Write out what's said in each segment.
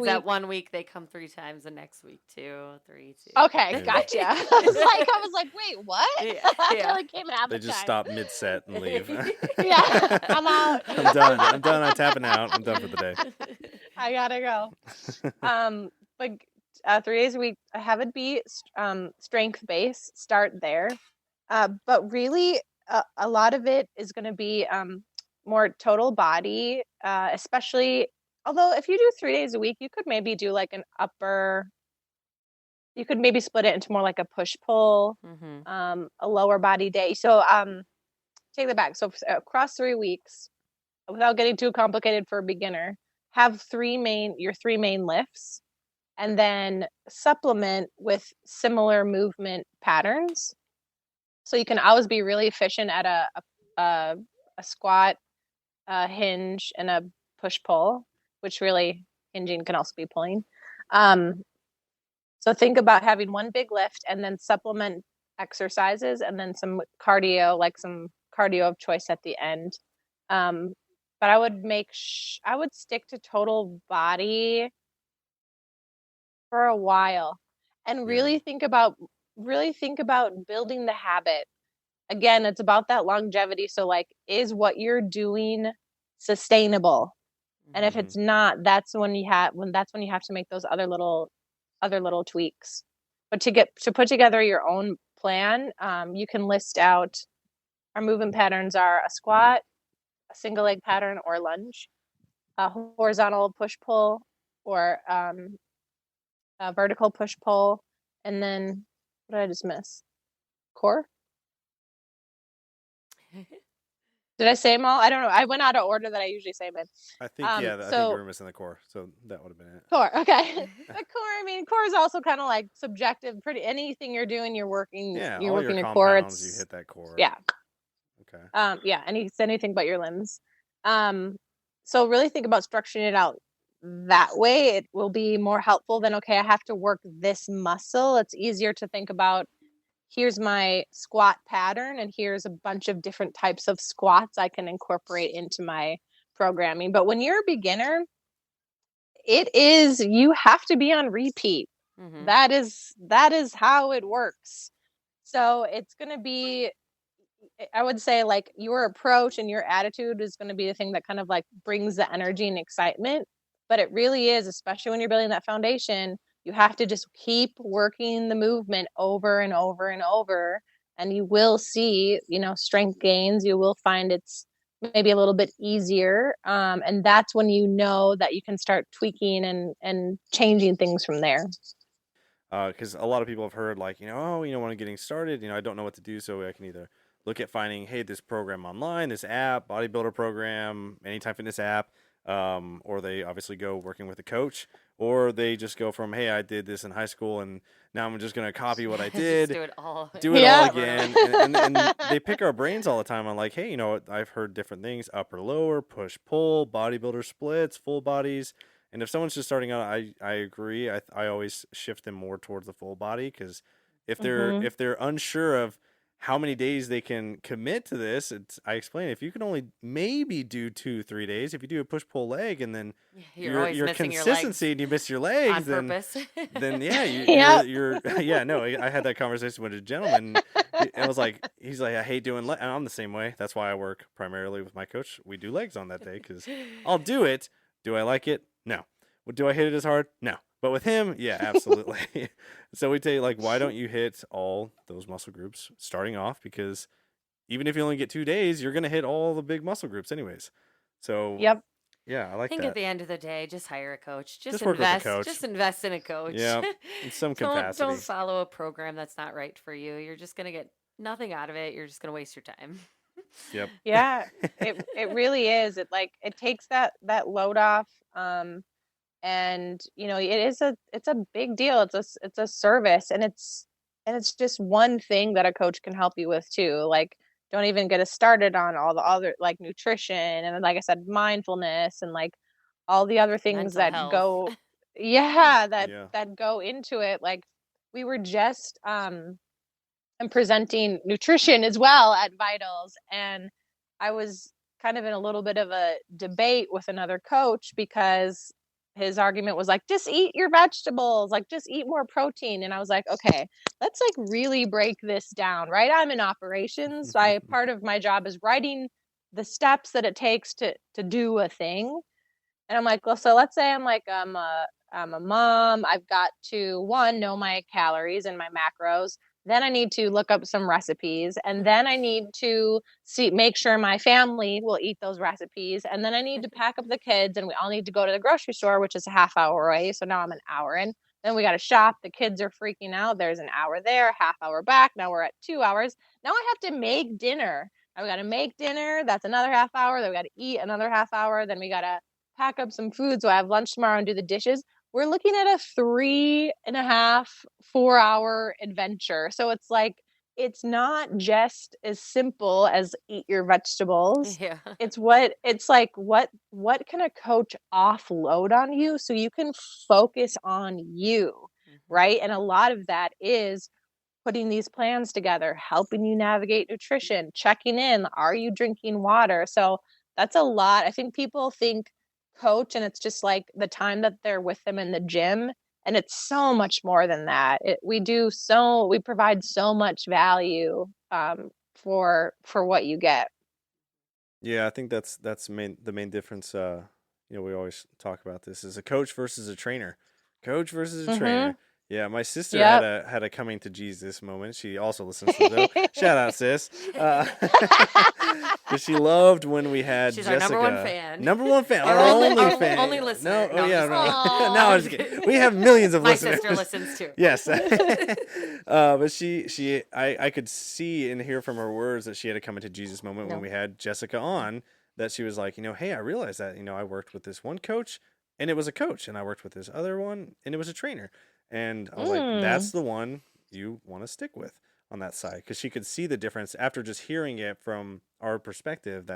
That 1 week they come 3 times, the next week 2, 3, 2. Okay, Yeah. gotcha. I was like, wait, what? Yeah, I yeah. only came half They the just time. stop mid-set and leave. Yeah, I'm out. I'm done. I'm tapping out. I'm done for the day. I gotta go. But 3 days a week, have it be strength based. Start there. But really, a lot of it is going to be more total body, especially. Although if you do 3 days a week, you could maybe do like an upper. You could maybe split it into more like a push pull, a lower body day. So take that back. So across 3 weeks, without getting too complicated for a beginner, have your 3 main lifts, and then supplement with similar movement patterns. So you can always be really efficient at a squat, a hinge, and a push pull, which really hinging can also be pulling. So think about having one big lift and then supplement exercises and then some cardio, like some cardio of choice at the end. But I would I would stick to total body for a while and really think about building the habit. Again, it's about that longevity. So like, is what you're doing sustainable? And if it's not, that's when you have to make those other little tweaks. But to put together your own plan, you can list out our movement patterns are a squat, a single leg pattern or lunge, a horizontal push pull, or a vertical push pull, and then what did I just miss? Core? Did I say them all? I don't know. I went out of order that I usually say them. I think I think we were missing the core, so that would have been it. Core, okay. The core, core is also kind of like subjective. Anything you're doing, you're working. Yeah, you're all working your core. compounds, you hit that core. Yeah. Okay. Yeah, anything but your limbs. So really think about structuring it out that way. It will be more helpful than, okay, I have to work this muscle. It's easier to think about, here's my squat pattern and here's a bunch of different types of squats I can incorporate into my programming. But when you're a beginner, you have to be on repeat. That is how it works. So it's going to be, I would say, like, your approach and your attitude is going to be the thing that kind of like brings the energy and excitement. But it really is, especially when you're building that foundation, you have to just keep working the movement over and over and over, and you will see, strength gains. You will find it's maybe a little bit easier. And that's when you know that you can start tweaking and changing things from there. Because a lot of people have heard like, when I'm getting started, I don't know what to do. So I can either look at finding, hey, this program online, this app, bodybuilder program, Anytime Fitness app, or they obviously go working with a coach, or they just go from, hey, I did this in high school and now I'm just going to copy what I did, do it all again. and they pick our brains all the time on like, hey, I've heard different things, upper, lower, push, pull, bodybuilder splits, full bodies. And if someone's just starting out, I agree. I always shift them more towards the full body, because if they're unsure of how many days they can commit to this, I explain, if you can only maybe do 2-3 days, if you do a push pull leg and then your consistency and you miss your legs on purpose, then you're I had that conversation with a gentleman. I was like, he's like, I hate doing legs. And I'm the same way. That's why I work primarily with my coach. We do legs on that day because I'll do it. Do I like it? No. Well, do I hit it as hard? No. But with him, yeah, absolutely. So we tell you, like, why don't you hit all those muscle groups starting off? Because even if you only get 2 days, you're going to hit all the big muscle groups anyways. So, yep. Yeah, I like that. I think at the end of the day, just hire a coach. Just work invest. With a coach. Just invest in a coach. Yeah, in some capacity. Don't follow a program that's not right for you. You're just going to get nothing out of it. You're just going to waste your time. Yep. Yeah, it really is. It takes that load off. And it's a big deal. It's a service, and it's just one thing that a coach can help you with too. Like, don't even get us started on all the other, like, nutrition and, like I said, mindfulness and like all the other things Mental health. go that go into it. Like, we were just I'm presenting nutrition as well at Vitals, and I was kind of in a little bit of a debate with another coach because his argument was like, just eat your vegetables, like just eat more protein. And I was like, okay, let's like really break this down, right? I'm in operations. Part of my job is writing the steps that it takes to do a thing. And I'm like, well, so let's say I'm a mom. I've got to, one, know my calories and my macros. Then I need to look up some recipes, and then I need to make sure my family will eat those recipes, and then I need to pack up the kids, and we all need to go to the grocery store, which is a half hour away. So now I'm an hour in. Then we got to shop. The kids are freaking out. There's an hour there, half hour back. Now we're at 2 hours. Now I have to make dinner. Now we got to make dinner. That's another half hour. Then we got to eat another half hour. Then we got to pack up some food so I have lunch tomorrow and do the dishes. We're looking at a 3.5, 4 hour adventure. So it's like, it's not just as simple as eat your vegetables. Yeah. It's like, what can a coach offload on you so you can focus on you, right? And a lot of that is putting these plans together, helping you navigate nutrition, checking in. Are you drinking water? So that's a lot. I think people think coach and it's just like the time that they're with them in the gym, and it's so much more than that. We provide so much value for what you get. Yeah, I think that's the main difference. We always talk about this is a coach versus a trainer. Coach versus a trainer. Yeah, my sister had a coming to Jesus moment. She also listens to the show. Shout out, sis. Because she loved when we had She's Jessica. our number one fan. Number one fan. Our Our only fan. only listener. No, No, yeah, I'm no. just No, I'm just kidding. We have millions of My listeners. sister listens too. Yes. But I could see and hear from her words that she had a coming to Jesus moment when we had Jessica on, that she was like, hey, I realized that, I worked with this one coach and it was a coach, and I worked with this other one and it was a trainer. And I was like, that's the one you want to stick with on that side. Because she could see the difference after just hearing it from our perspective,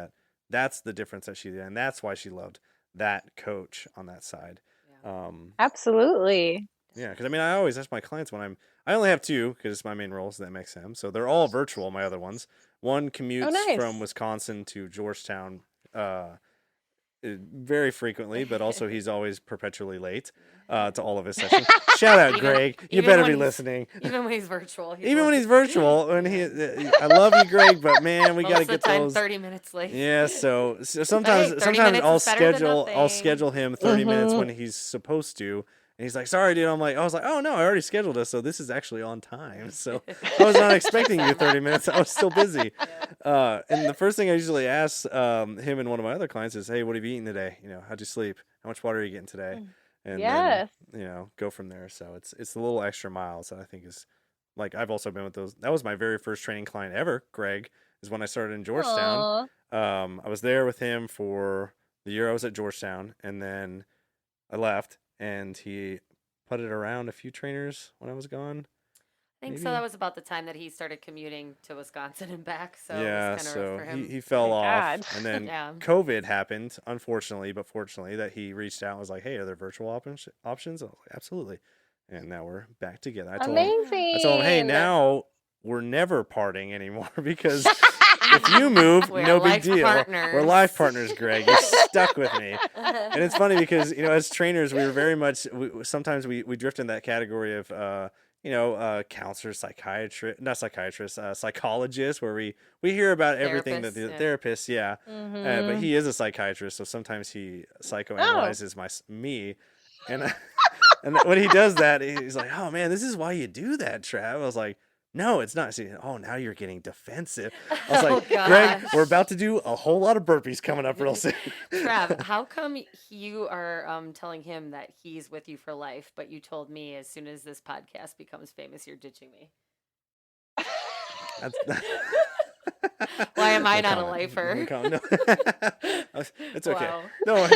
that's the difference that she did. And that's why she loved that coach on that side. Yeah. Absolutely. Yeah, because I always ask my clients when I only have two because it's my main roles at MXM. So they're all virtual, my other ones. One commutes from Wisconsin to Georgetown very frequently, but also he's always perpetually late to all of his sessions. Shout out, Greg. You better be listening. Even when he's virtual. When he's virtual, I love you, Greg, but man, we got to get those 30 minutes late. Yeah, so sometimes I'll schedule him 30 minutes when he's supposed to. And he's like, sorry, dude. I was like, oh, no, I already scheduled us. So this is actually on time. So I was not expecting you 30 minutes. I was still busy. And the first thing I usually ask him and one of my other clients is, hey, what have you eaten today? How'd you sleep? How much water are you getting today? And then, go from there. So it's the little extra miles that I think is, like, I've also been with those. That was my very first training client ever, Greg, is when I started in Georgetown. I was there with him for the year I was at Georgetown, and then I left. And he putted around a few trainers when I was gone. I think so. That was about the time that he started commuting to Wisconsin and back. So yeah, it was rough for him. He fell off. God. And then COVID happened, unfortunately, but fortunately, that he reached out and was like, hey, are there virtual options? I was like, absolutely. And now we're back together. I told him, hey, now we're never parting anymore because if you move, no big deal. We're life partners, Greg. You're stuck with me. And it's funny because, as trainers, we were very much, sometimes we drift in that category of, counselors, psychologists, where we hear about everything that the therapists, but he is a psychiatrist, so sometimes he psychoanalyzes me. And and when he does that, he's like, oh, man, this is why you do that, Trav. I was like, no, it's not. See, now you're getting defensive. I was like, Greg, we're about to do a whole lot of burpees coming up real soon. Trav, how come you are telling him that he's with you for life, but you told me as soon as this podcast becomes famous, you're ditching me? Why am I not a lifer? No. It's okay. Wow. No,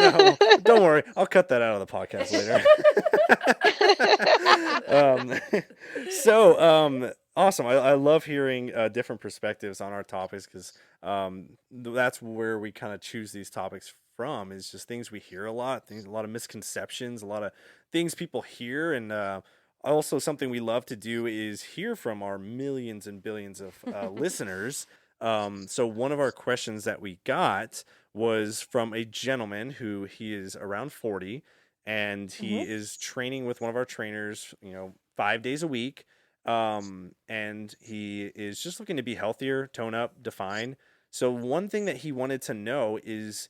don't worry. I'll cut that out of the podcast later. Awesome. I love hearing different perspectives on our topics because that's where we kind of choose these topics from, is just things we hear a lot, a lot of misconceptions, a lot of things people hear. And also something we love to do is hear from our millions and billions of listeners. So one of our questions that we got was from a gentleman he is around 40. and he Mhm. is training with one of our trainers, 5 days a week. And he is just looking to be healthier, tone up, define. So one thing that he wanted to know is,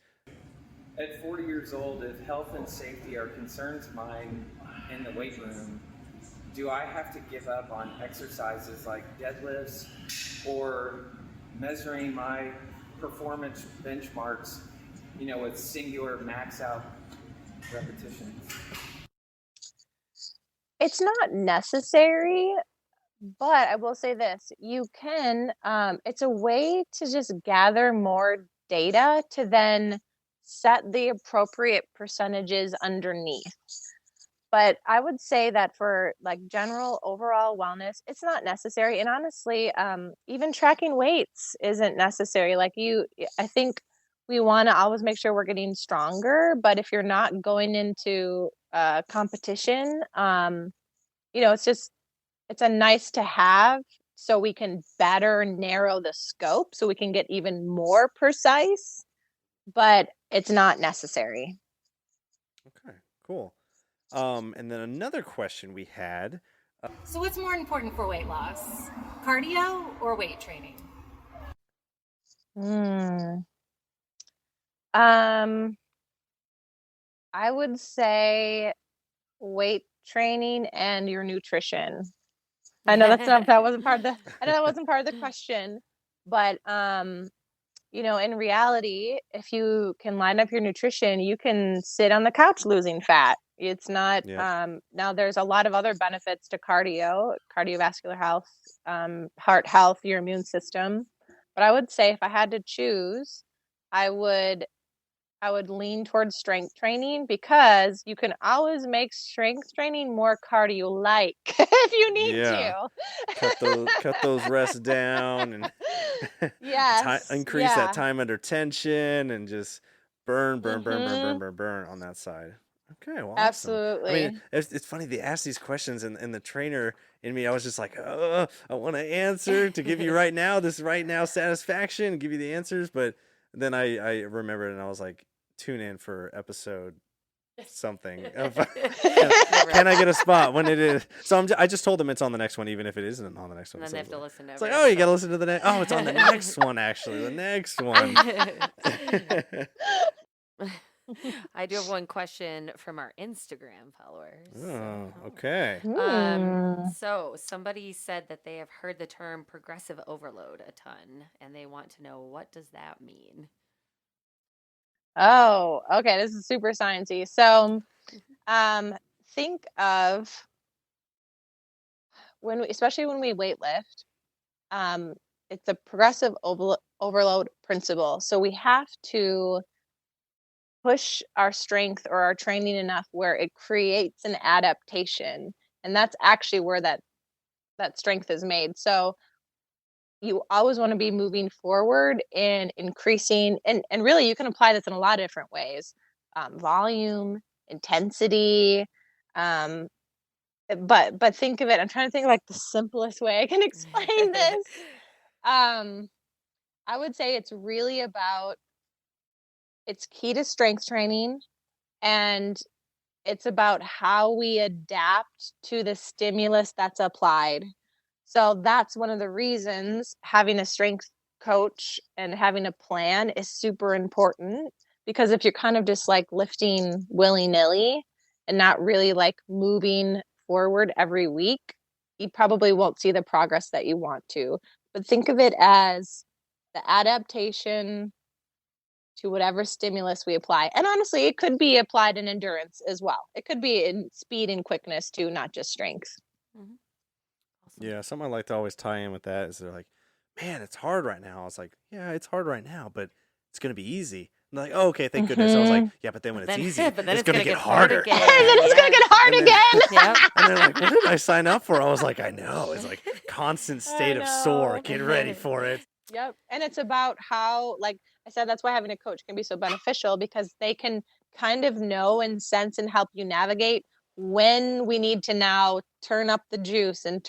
at 40 years old, if health and safety are concerns of mine in the weight room, do I have to give up on exercises like deadlifts or measuring my performance benchmarks, with singular max out repetitions? It's not necessary, but I will say this, you can, it's a way to just gather more data to then set the appropriate percentages underneath. But I would say that for like general overall wellness, it's not necessary. And honestly, even tracking weights isn't necessary. I think we want to always make sure we're getting stronger. But if you're not going into competition, it's a nice to have so we can better narrow the scope so we can get even more precise, but it's not necessary. okay, cool. And then another question we had. So, what's more important for weight loss, cardio or weight training? I would say weight training and your nutrition. I know that wasn't part of the question, but in reality, if you can line up your nutrition, you can sit on the couch losing fat. It's not now there's a lot of other benefits to cardiovascular health, heart health, your immune system. But I would say if I had to choose, I would lean towards strength training because you can always make strength training more cardio-like if you need Yeah. to. Cut those rests down and Yes. increase that Yeah. time under tension and just burn Mhm. on that side. Okay, well, awesome. I mean, Absolutely. it's funny they ask these questions, and the trainer in me, I was just like, I want to answer to give you right now satisfaction, give you the answers, but then I remembered and I was like, tune in for episode something. Can I get a spot when it is? So I just told them it's on the next one, even if it isn't on the next one. And then So they have to listen to it's every like, oh, you got to episode. listen to the next. Oh, it's on the next one, actually. The next one. I do have one question from our Instagram followers. Oh, okay. So somebody said that they have heard the term progressive overload a ton, and they want to know, what does that mean? Oh, okay. This is super sciencey. So, think of especially when we weight lift, it's a progressive overload principle. So we have to push our strength or our training enough where it creates an adaptation, and that's actually where that strength is made. So you always want to be moving forward and increasing, and really you can apply this in a lot of different ways, volume, intensity, um, but think of it, I'm trying to think of like the simplest way I can explain this. um, I would say it's really about, it's key to strength training, and it's about how we adapt to the stimulus that's applied. So that's one of the reasons having a strength coach and having a plan is super important, because if you're kind of just like lifting willy-nilly and not really like moving forward every week, you probably won't see the progress that you want to. But think of it as the adaptation to whatever stimulus we apply. And honestly, it could be applied in endurance as well. It could be in speed and quickness too, not just strength. Awesome. Yeah, something I like to always tie in with that is they're like, man, it's hard right now. I was like, yeah, it's hard right now, but it's going to be easy. And they're like, oh, okay, thank goodness. I was like, yeah, but then when it's easy, but then it's going to get hard harder. again. And then it's going to get hard again. Yep. And they're like, what did I sign up for? I was like, I know. It's like constant state of sore. Get ready for it. Yep. And it's about how, like I said, that's why having a coach can be so beneficial, because they can kind of know and sense and help you navigate when we need to now turn up the juice and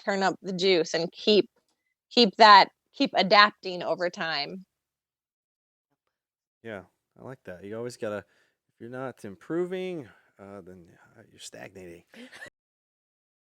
keep adapting over time. Yeah, I like that. You always got to, if you're not improving, then you're stagnating.